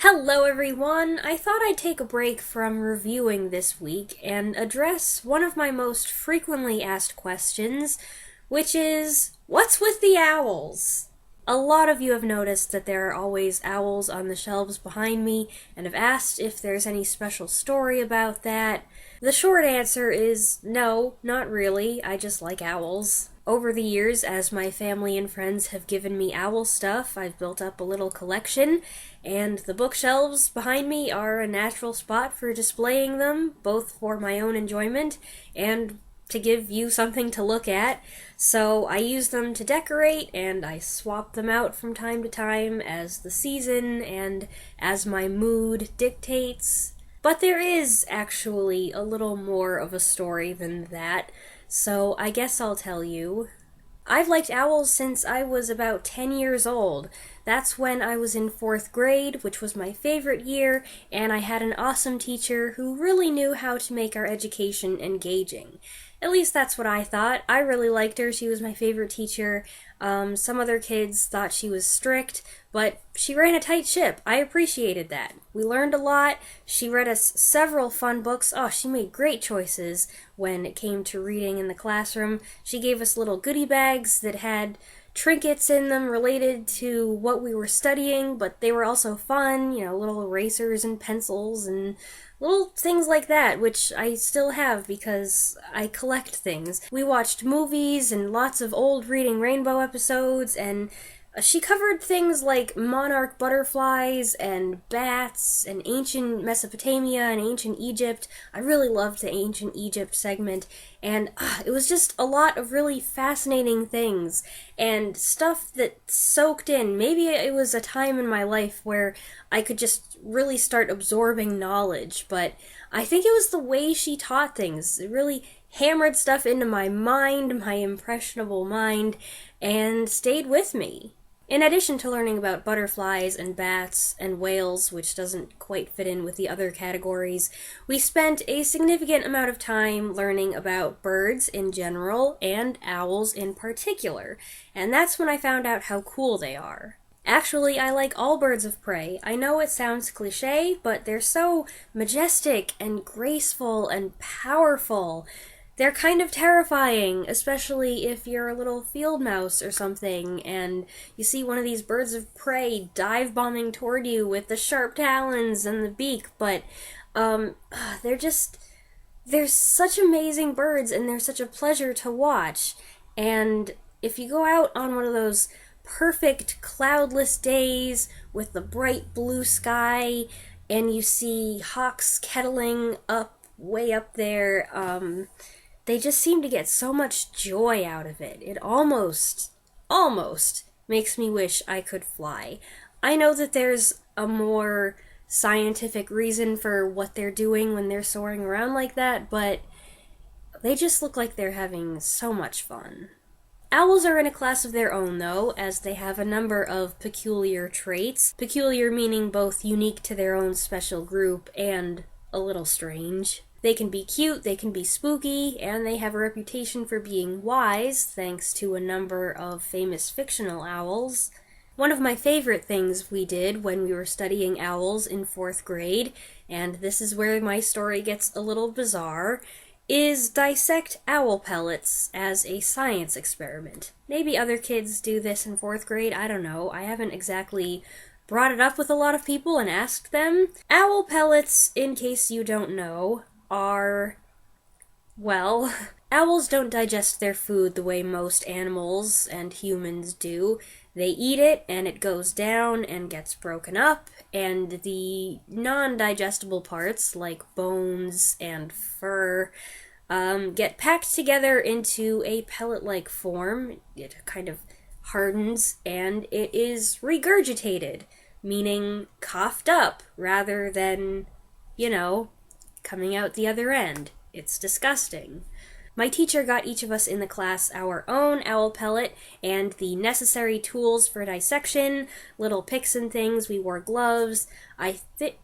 Hello everyone! I thought I'd take a break from reviewing this week and address one of my most frequently asked questions, which is, what's with the owls? A lot of you have noticed that there are always owls on the shelves behind me and have asked if there's any special story about that. The short answer is no, not really. I just like owls. Over the years, as my family and friends have given me owl stuff, I've built up a little collection, and the bookshelves behind me are a natural spot for displaying them, both for my own enjoyment and to give you something to look at. So I use them to decorate, and I swap them out from time to time as the season and as my mood dictates. But there is actually a little more of a story than that, so I guess I'll tell you. I've liked owls since I was about 10 years old. That's when I was in 4th grade, which was my favorite year, and I had an awesome teacher who really knew how to make our education engaging. At least that's what I thought. I really liked her. She was my favorite teacher. Some other kids thought she was strict, but she ran a tight ship. I appreciated that. We learned a lot. She read us several fun books. Oh, she made great choices when it came to reading in the classroom. She gave us little goodie bags that had trinkets in them related to what we were studying, but they were also fun, little erasers and pencils and little things like that, which I still have because I collect things. We watched movies and lots of old Reading Rainbow episodes, and she covered things like monarch butterflies and bats and ancient Mesopotamia and ancient Egypt. I really loved the ancient Egypt segment, and it was just a lot of really fascinating things and stuff that soaked in. Maybe it was a time in my life where I could just really start absorbing knowledge, but I think it was the way she taught things. It really hammered stuff into my mind, my impressionable mind, and stayed with me. In addition to learning about butterflies and bats and whales, which doesn't quite fit in with the other categories, we spent a significant amount of time learning about birds in general and owls in particular, and that's when I found out how cool they are. Actually, I like all birds of prey. I know it sounds cliche, but they're so majestic and graceful and powerful. They're kind of terrifying, especially if you're a little field mouse or something, and you see one of these birds of prey dive-bombing toward you with the sharp talons and the beak, but, they're such amazing birds, and they're such a pleasure to watch. And if you go out on one of those perfect cloudless days with the bright blue sky, and you see hawks kettling up, way up there, they just seem to get so much joy out of it. It almost makes me wish I could fly. I know that there's a more scientific reason for what they're doing when they're soaring around like that, but they just look like they're having so much fun. Owls are in a class of their own, though, as they have a number of peculiar traits. Peculiar meaning both unique to their own special group and a little strange. They can be cute, they can be spooky, and they have a reputation for being wise, thanks to a number of famous fictional owls. One of my favorite things we did when we were studying owls in 4th grade, and this is where my story gets a little bizarre, is dissect owl pellets as a science experiment. Maybe other kids do this in 4th grade, I don't know. I haven't exactly brought it up with a lot of people and asked them. Owl pellets, in case you don't know, are, well, owls don't digest their food the way most animals and humans do. They eat it, and it goes down and gets broken up, and the non-digestible parts, like bones and fur, get packed together into a pellet-like form. It kind of hardens, and it is regurgitated, meaning coughed up, rather than, coming out the other end. It's disgusting. My teacher got each of us in the class our own owl pellet and the necessary tools for dissection, little picks and things. We wore gloves.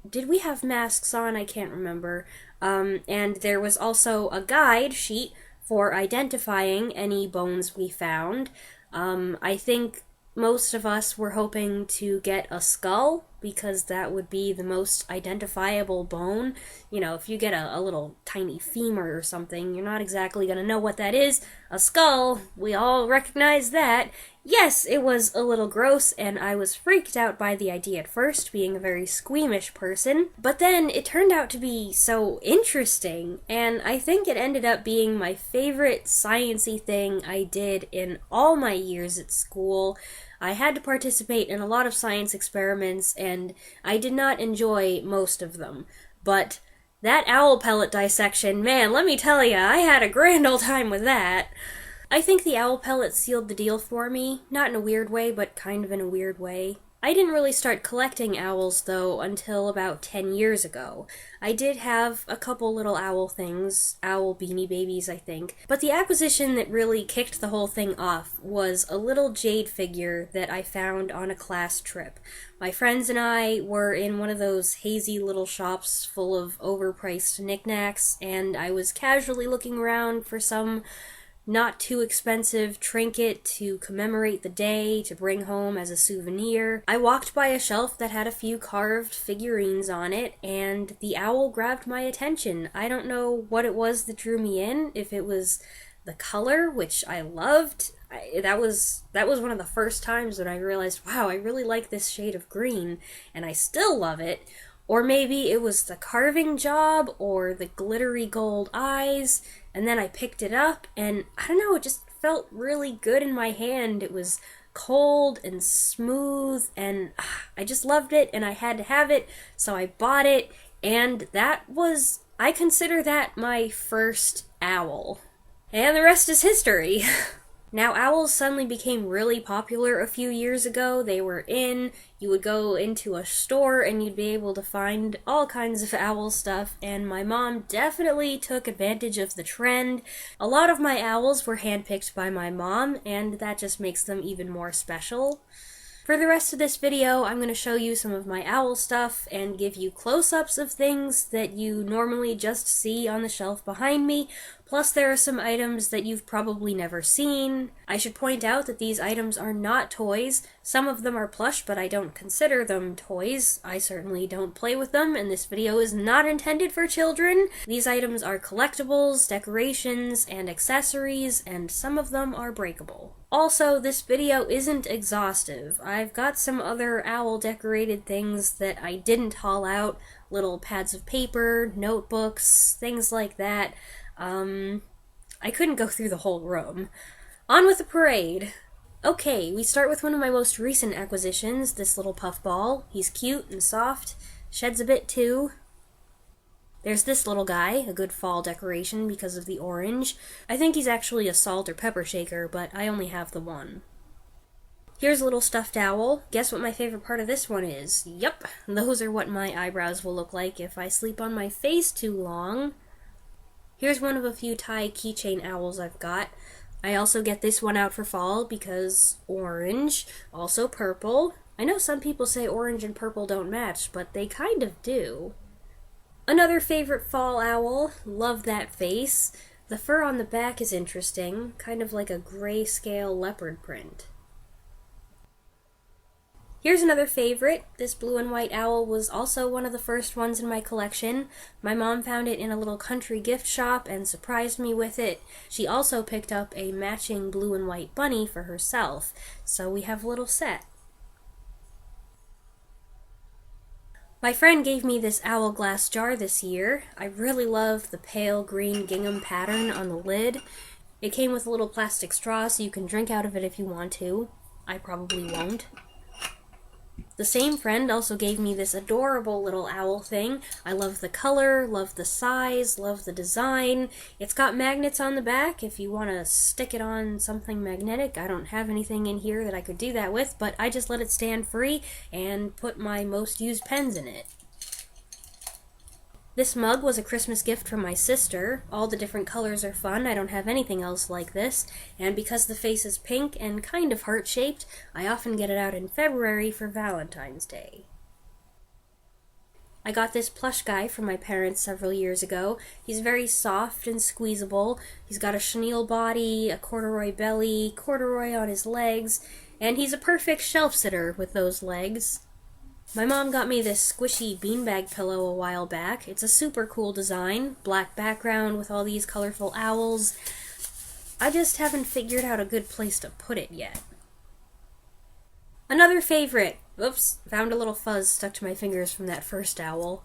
Did we have masks on? I can't remember. And there was also a guide sheet for identifying any bones we found. I think most of us were hoping to get a skull, because that would be the most identifiable bone. You know, if you get a little tiny femur or something, you're not exactly gonna know what that is. A skull, we all recognize that. Yes, it was a little gross, and I was freaked out by the idea at first, being a very squeamish person. But then it turned out to be so interesting, and I think it ended up being my favorite science-y thing I did in all my years at school. I had to participate in a lot of science experiments, and I did not enjoy most of them. But that owl pellet dissection, man, let me tell ya, I had a grand old time with that. I think the owl pellet sealed the deal for me, not in a weird way, but kind of in a weird way. I didn't really start collecting owls, though, until about 10 years ago. I did have a couple little owl things, owl beanie babies, I think, but the acquisition that really kicked the whole thing off was a little jade figure that I found on a class trip. My friends and I were in one of those hazy little shops full of overpriced knickknacks, and I was casually looking around for some not too expensive trinket to commemorate the day, to bring home as a souvenir. I walked by a shelf that had a few carved figurines on it, and the owl grabbed my attention. I don't know what it was that drew me in, if it was the color, which I loved. That was one of the first times that I realized, wow, I really like this shade of green, and I still love it. Or maybe it was the carving job, or the glittery gold eyes, and then I picked it up, and I don't know, it just felt really good in my hand. It was cold and smooth, and I just loved it, and I had to have it, so I bought it, and I consider that my first owl. And the rest is history. Now, owls suddenly became really popular a few years ago. They were in. You would go into a store and you'd be able to find all kinds of owl stuff, and my mom definitely took advantage of the trend. A lot of my owls were handpicked by my mom, and that just makes them even more special. For the rest of this video, I'm going to show you some of my owl stuff and give you close-ups of things that you normally just see on the shelf behind me, plus there are some items that you've probably never seen. I should point out that these items are not toys. Some of them are plush, but I don't consider them toys. I certainly don't play with them, and this video is not intended for children. These items are collectibles, decorations, and accessories, and some of them are breakable. Also, this video isn't exhaustive. I've got some other owl-decorated things that I didn't haul out, little pads of paper, notebooks, things like that. I couldn't go through the whole room. On with the parade! Okay, we start with one of my most recent acquisitions, this little puffball. He's cute and soft, sheds a bit too. There's this little guy, a good fall decoration because of the orange. I think he's actually a salt or pepper shaker, but I only have the one. Here's a little stuffed owl. Guess what my favorite part of this one is? Yup, those are what my eyebrows will look like if I sleep on my face too long. Here's one of a few Thai keychain owls I've got. I also get this one out for fall because orange, also purple. I know some people say orange and purple don't match, but they kind of do. Another favorite fall owl, love that face. The fur on the back is interesting, kind of like a grayscale leopard print. Here's another favorite. This blue and white owl was also one of the first ones in my collection. My mom found it in a little country gift shop and surprised me with it. She also picked up a matching blue and white bunny for herself, so we have a little set. My friend gave me this owl glass jar this year. I really love the pale green gingham pattern on the lid. It came with a little plastic straw so you can drink out of it if you want to. I probably won't. The same friend also gave me this adorable little owl thing. I love the color, love the size, love the design. It's got magnets on the back if you want to stick it on something magnetic. I don't have anything in here that I could do that with, but I just let it stand free and put my most used pens in it. This mug was a Christmas gift from my sister. All the different colors are fun. I don't have anything else like this. And because the face is pink and kind of heart-shaped, I often get it out in February for Valentine's Day. I got this plush guy from my parents several years ago. He's very soft and squeezable. He's got a chenille body, a corduroy belly, corduroy on his legs, And he's a perfect shelf sitter with those legs. My mom got me this squishy beanbag pillow a while back. It's a super cool design, black background with all these colorful owls. I just haven't figured out a good place to put it yet. Another favorite. Oops, found a little fuzz stuck to my fingers from that first owl.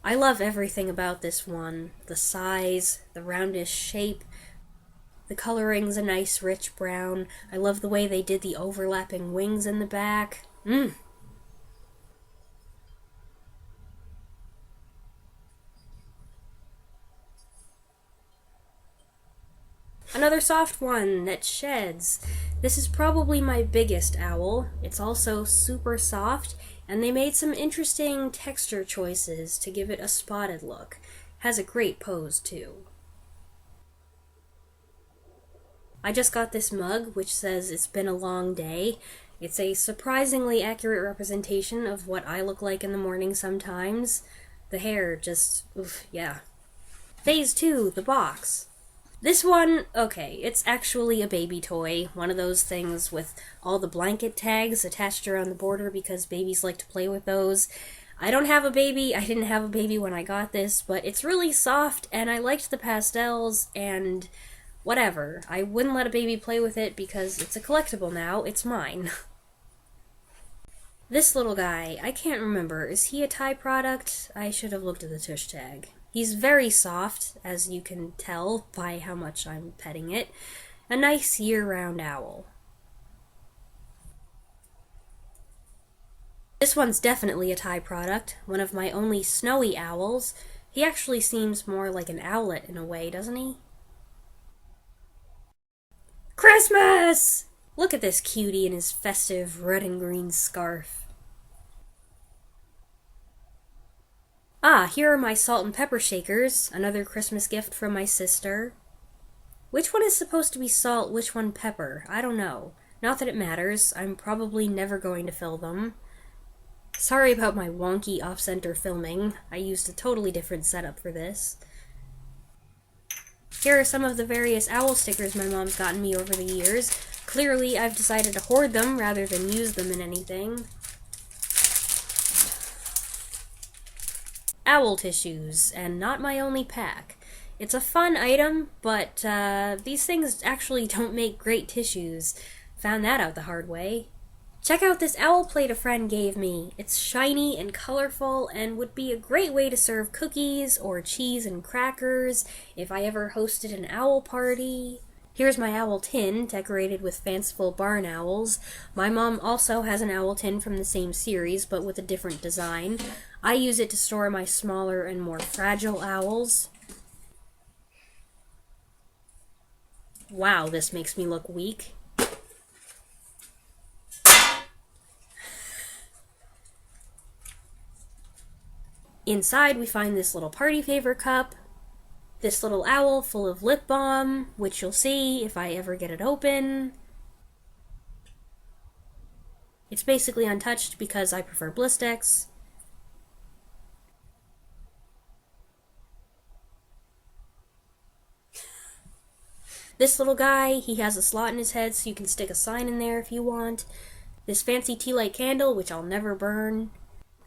I love everything about this one. The size, the roundish shape, the coloring's a nice rich brown. I love the way they did the overlapping wings in the back. Another soft one that sheds. This is probably my biggest owl. It's also super soft, and they made some interesting texture choices to give it a spotted look. Has a great pose, too. I just got this mug, which says it's been a long day. It's a surprisingly accurate representation of what I look like in the morning sometimes. The hair just, oof, yeah. Phase 2, the box. This one, okay, it's actually a baby toy, one of those things with all the blanket tags attached around the border because babies like to play with those. I don't have a baby, I didn't have a baby when I got this, but it's really soft and I liked the pastels and whatever. I wouldn't let a baby play with it because it's a collectible now, it's mine. This little guy, I can't remember, is he a Thai product? I should have looked at the tush tag. He's very soft, as you can tell by how much I'm petting it. A nice year-round owl. This one's definitely a Thai product, one of my only snowy owls. He actually seems more like an owlet in a way, doesn't he? Christmas! Look at this cutie in his festive red and green scarf. Ah, here are my salt and pepper shakers, another Christmas gift from my sister. Which one is supposed to be salt, which one pepper? I don't know. Not that it matters, I'm probably never going to fill them. Sorry about my wonky off-center filming, I used a totally different setup for this. Here are some of the various owl stickers my mom's gotten me over the years. Clearly, I've decided to hoard them rather than use them in anything. Owl tissues, and not my only pack. It's a fun item, but these things actually don't make great tissues. Found that out the hard way. Check out this owl plate a friend gave me. It's shiny and colorful and would be a great way to serve cookies or cheese and crackers if I ever hosted an owl party. Here's my owl tin, decorated with fanciful barn owls. My mom also has an owl tin from the same series, but with a different design. I use it to store my smaller and more fragile owls. Wow, this makes me look weak. Inside we find this little party favor cup, this little owl full of lip balm, which you'll see if I ever get it open. It's basically untouched because I prefer Blistex. This little guy, he has a slot in his head so you can stick a sign in there if you want. This fancy tea light candle, which I'll never burn.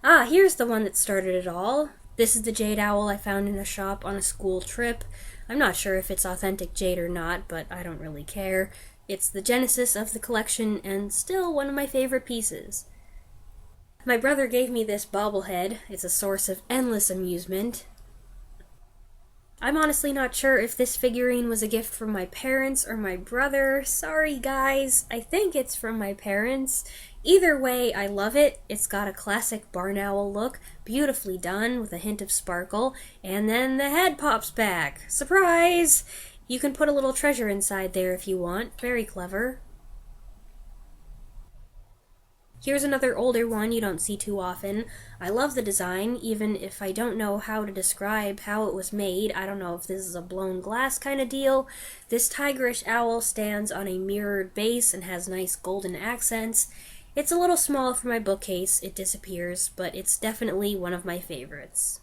Ah, here's the one that started it all. This is the jade owl I found in a shop on a school trip. I'm not sure if it's authentic jade or not, but I don't really care. It's the genesis of the collection and still one of my favorite pieces. My brother gave me this bobblehead. It's a source of endless amusement. I'm honestly not sure if this figurine was a gift from my parents or my brother. Sorry, guys. I think it's from my parents. Either way, I love it. It's got a classic barn owl look, beautifully done with a hint of sparkle, and then the head pops back. Surprise! You can put a little treasure inside there if you want. Very clever. Here's another older one you don't see too often. I love the design, even if I don't know how to describe how it was made. I don't know if this is a blown glass kind of deal. This tigerish owl stands on a mirrored base and has nice golden accents. It's a little small for my bookcase, it disappears, but it's definitely one of my favorites.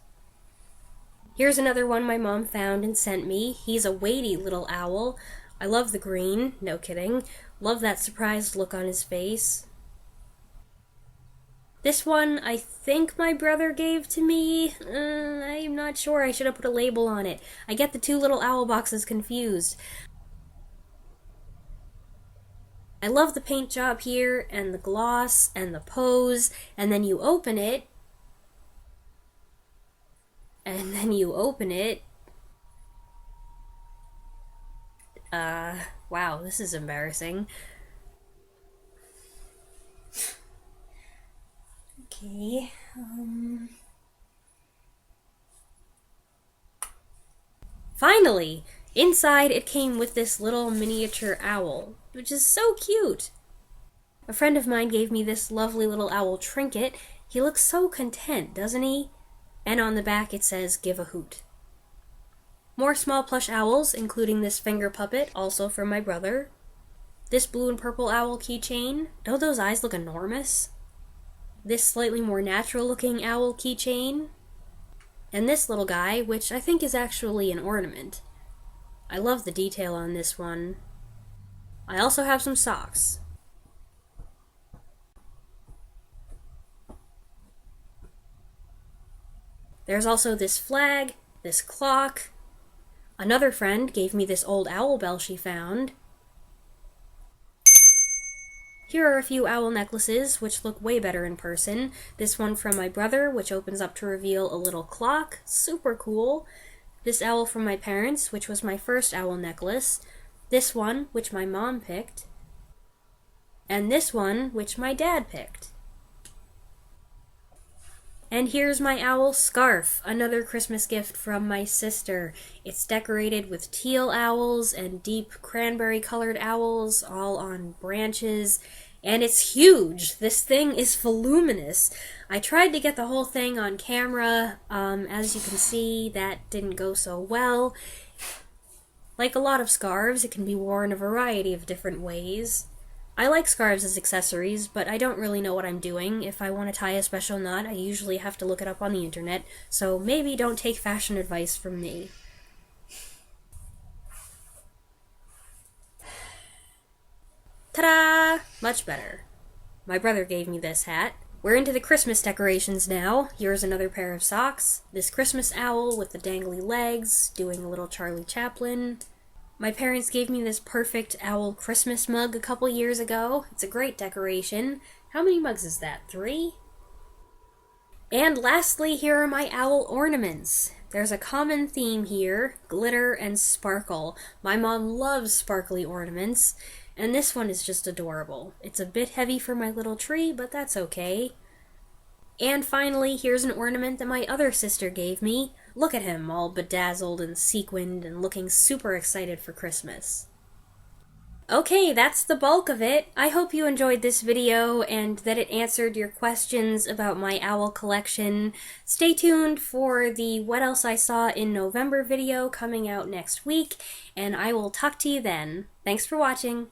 Here's another one my mom found and sent me. He's a weighty little owl. I love the green, no kidding. Love that surprised look on his face. This one, I think my brother gave to me. I'm not sure. I should have put a label on it. I get the two little owl boxes confused. I love the paint job here, and the gloss, and the pose, and then you open it, wow, this is embarrassing. Okay, Finally! Inside, it came with this little miniature owl, which is so cute. A friend of mine gave me this lovely little owl trinket. He looks so content, doesn't he? And on the back it says, "Give a hoot." More small plush owls, including this finger puppet, also from my brother. This blue and purple owl keychain. Don't those eyes look enormous? This slightly more natural looking owl keychain. And this little guy, which I think is actually an ornament. I love the detail on this one. I also have some socks. There's also this flag, this clock. Another friend gave me this old owl bell she found. Here are a few owl necklaces, which look way better in person. This one from my brother, which opens up to reveal a little clock. Super cool. This owl from my parents, which was my first owl necklace. This one, which my mom picked. And this one, which my dad picked. And here's my owl scarf, another Christmas gift from my sister. It's decorated with teal owls and deep cranberry-colored owls, all on branches. And it's huge! This thing is voluminous. I tried to get the whole thing on camera. As you can see, that didn't go so well. Like a lot of scarves, it can be worn a variety of different ways. I like scarves as accessories, but I don't really know what I'm doing. If I want to tie a special knot, I usually have to look it up on the internet, so maybe don't take fashion advice from me. Ta-da! Much better. My brother gave me this hat. We're into the Christmas decorations now. Here's another pair of socks. This Christmas owl with the dangly legs, doing a little Charlie Chaplin. My parents gave me this perfect owl Christmas mug a couple years ago. It's a great decoration. How many mugs is that? 3? And lastly, here are my owl ornaments. There's a common theme here, glitter and sparkle. My mom loves sparkly ornaments, and this one is just adorable. It's a bit heavy for my little tree, but that's okay. And finally, here's an ornament that my other sister gave me. Look at him, all bedazzled and sequined and looking super excited for Christmas. Okay, that's the bulk of it. I hope you enjoyed this video and that it answered your questions about my owl collection. Stay tuned for the What Else I Saw in November video coming out next week, and I will talk to you then. Thanks for watching.